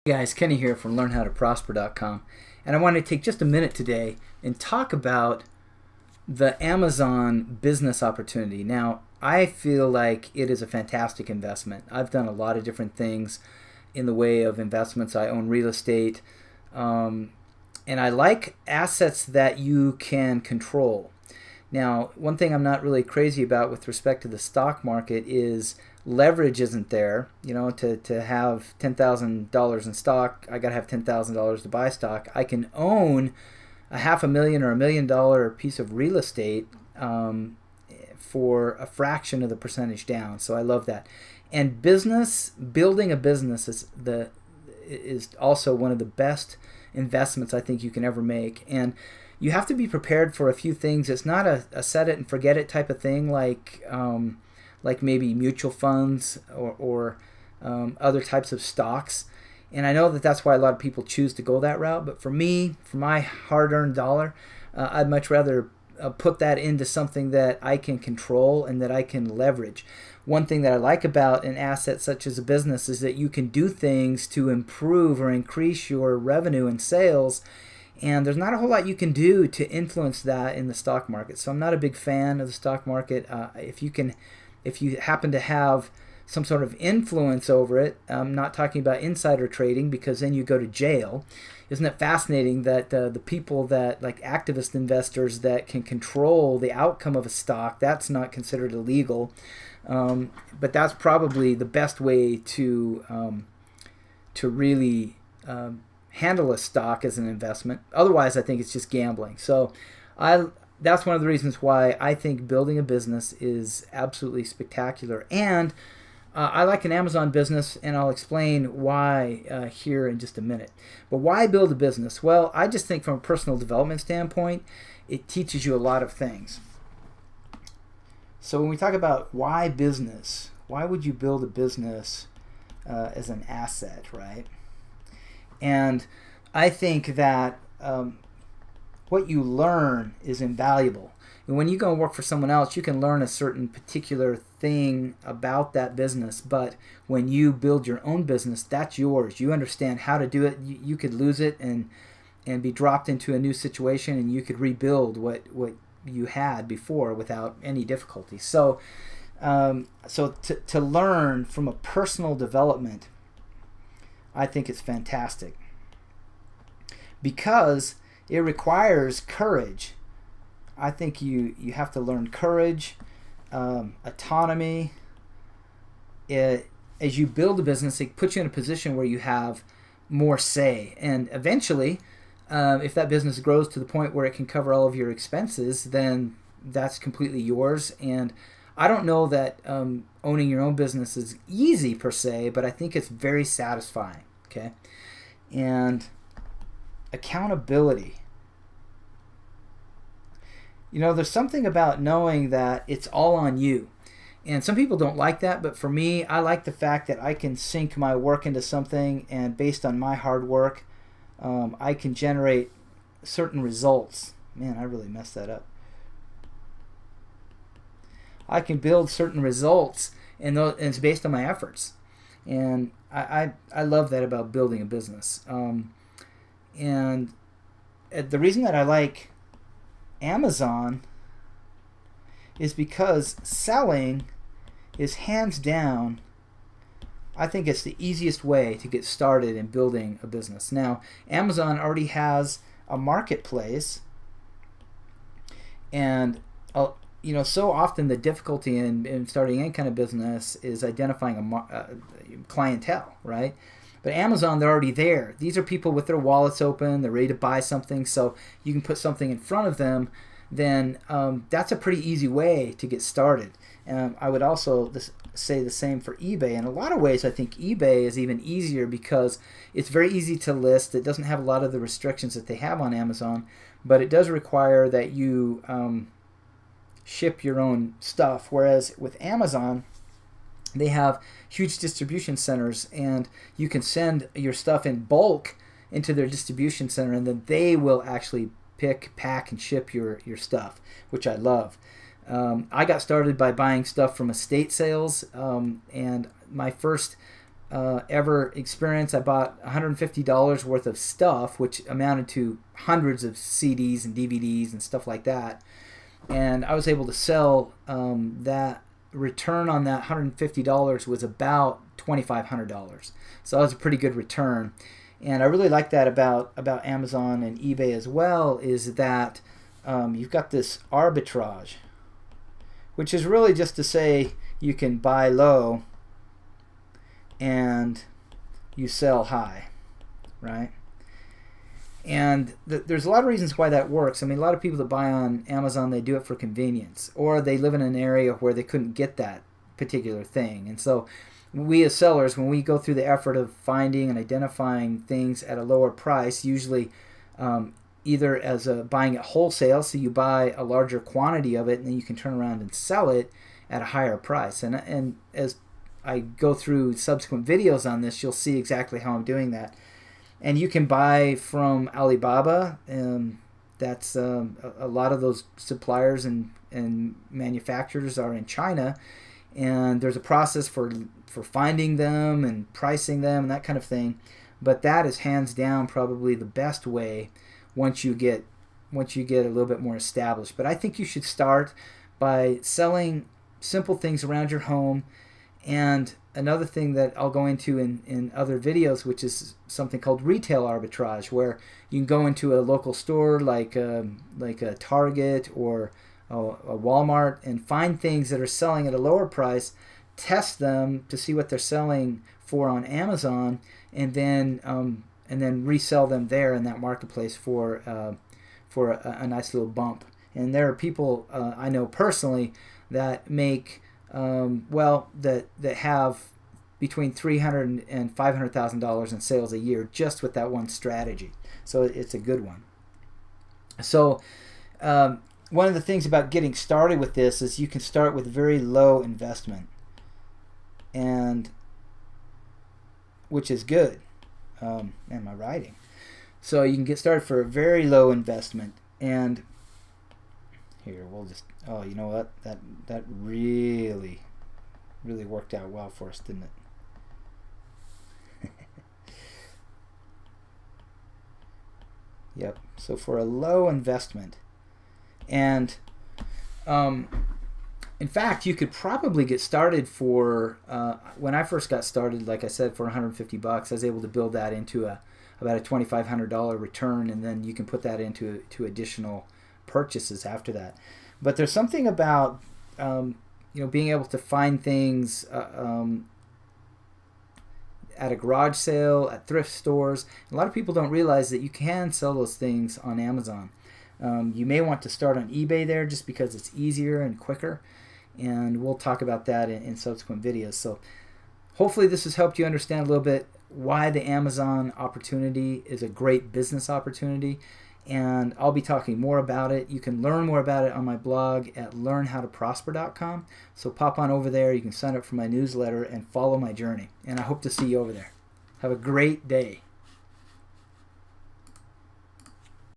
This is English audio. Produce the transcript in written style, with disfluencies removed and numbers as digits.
Hey guys, Kenny here from LearnHowToProsper.com, and I want to take just a minute today and talk about the Amazon business opportunity. Now, I feel like it is a fantastic investment. I've done a lot of different things in the way of investments. I own real estate, and I like assets that you can control. Now, one thing I'm not really crazy about with respect to the stock market is leverage isn't there. You know, to have $10,000 in stock, I got to have $10,000 to buy stock. I can own a $500,000 or $1 million piece of real estate for a fraction of the percentage down. So I love that. And building a business is also one of the best investments I think you can ever make. And you have to be prepared for a few things. It's not a set it and forget it type of thing like maybe mutual funds or other types of stocks. And I know that that's why a lot of people choose to go that route. But for me, for my hard-earned dollar, I'd much rather put that into something that I can control and that I can leverage. One thing that I like about an asset such as a business is that you can do things to improve or increase your revenue and sales. And there's not a whole lot you can do to influence that in the stock market. So I'm not a big fan of the stock market. If you happen to have some sort of influence over it, I'm not talking about insider trading because then you go to jail. Isn't it fascinating that the people that, like activist investors that can control the outcome of a stock, that's not considered illegal. But that's probably the best way to really handle a stock as an investment. Otherwise, I think it's just gambling. So that's one of the reasons why I think building a business is absolutely spectacular. And I like an Amazon business, and I'll explain why here in just a minute. But why build a business? Well, I just think from a personal development standpoint, it teaches you a lot of things. So when we talk about why business, why would you build a business as an asset, right? And I think that what you learn is invaluable. And when you go and work for someone else, you can learn a certain particular thing about that business. But when you build your own business, that's yours. You understand how to do it. You could lose it and be dropped into a new situation, and you could rebuild what you had before without any difficulty. So to learn from a personal development, I think it's fantastic because it requires courage. I think you have to learn courage, autonomy. As you build a business, it puts you in a position where you have more say. And eventually, if that business grows to the point where it can cover all of your expenses, then that's completely yours. And I don't know that owning your own business is easy per se, but I think it's very satisfying. Okay, and accountability. You know, there's something about knowing that it's all on you. And some people don't like that, but for me, I like the fact that I can sink my work into something, and based on my hard work, I can generate certain results. Man, I really messed that up. I can build certain results, and it's based on my efforts. And I love that about building a business. And the reason that I like Amazon is because selling is hands down, I think it's the easiest way to get started in building a business. Now, Amazon already has a marketplace, and so often the difficulty in starting any kind of business is identifying a clientele, right? But Amazon, they're already there. These are people with their wallets open. They're ready to buy something, so you can put something in front of them. Then that's a pretty easy way to get started. I would also say the same for eBay. In a lot of ways, I think eBay is even easier because it's very easy to list. It doesn't have a lot of the restrictions that they have on Amazon, but it does require that you ship your own stuff. Whereas with Amazon, they have huge distribution centers, and you can send your stuff in bulk into their distribution center, and then they will actually pick, pack, and ship your stuff, which I love. I got started by buying stuff from estate sales, and my first ever experienced. I bought $150 worth of stuff, which amounted to hundreds of CDs and DVDs and stuff like that. And I was able to sell that. Return on that $150 was about $2,500. So that was a pretty good return. And I really like that about Amazon and eBay as well, is that you've got this arbitrage, which is really just to say you can buy low and you sell high, right? And there's a lot of reasons why that works. I mean, a lot of people that buy on Amazon, they do it for convenience, or they live in an area where they couldn't get that particular thing. And so we as sellers, when we go through the effort of finding and identifying things at a lower price, usually either as buying it wholesale, so you buy a larger quantity of it and then you can turn around and sell it at a higher price. And as I go through subsequent videos on this, you'll see exactly how I'm doing that. And you can buy from Alibaba. That's a lot of those suppliers and manufacturers are in China, and there's a process for finding them and pricing them and that kind of thing. But that is hands down probably the best way once you get a little bit more established. But I think you should start by selling simple things around your home. And another thing that I'll go into in other videos, which is something called retail arbitrage, where you can go into a local store like a Target or a Walmart and find things that are selling at a lower price, test them to see what they're selling for on Amazon, and then resell them there in that marketplace for a nice little bump. And there are people I know personally that make that have between $300,000 and $500,000 in sales a year just with that one strategy. So it's a good one. So one of the things about getting started with this is you can start with very low investment, and which is good. Man, my writing. So you can get started for a very low investment, and here we'll just, oh, you know what, that really worked out well for us, didn't it? Yep. So for a low investment, and in fact, you could probably get started for when I first got started, like I said, for $150, I was able to build that into about a $2,500 return, and then you can put that into additional purchases after that. But there's something about being able to find things at a garage sale, at thrift stores. A lot of people don't realize that you can sell those things on Amazon. You may want to start on eBay there just because it's easier and quicker, and we'll talk about that in subsequent videos. So hopefully this has helped you understand a little bit why the Amazon opportunity is a great business opportunity, and I'll be talking more about it. You can learn more about it on my blog at learnhowtoprosper.com. So pop on over there. You can sign up for my newsletter and follow my journey. And I hope to see you over there. Have a great day.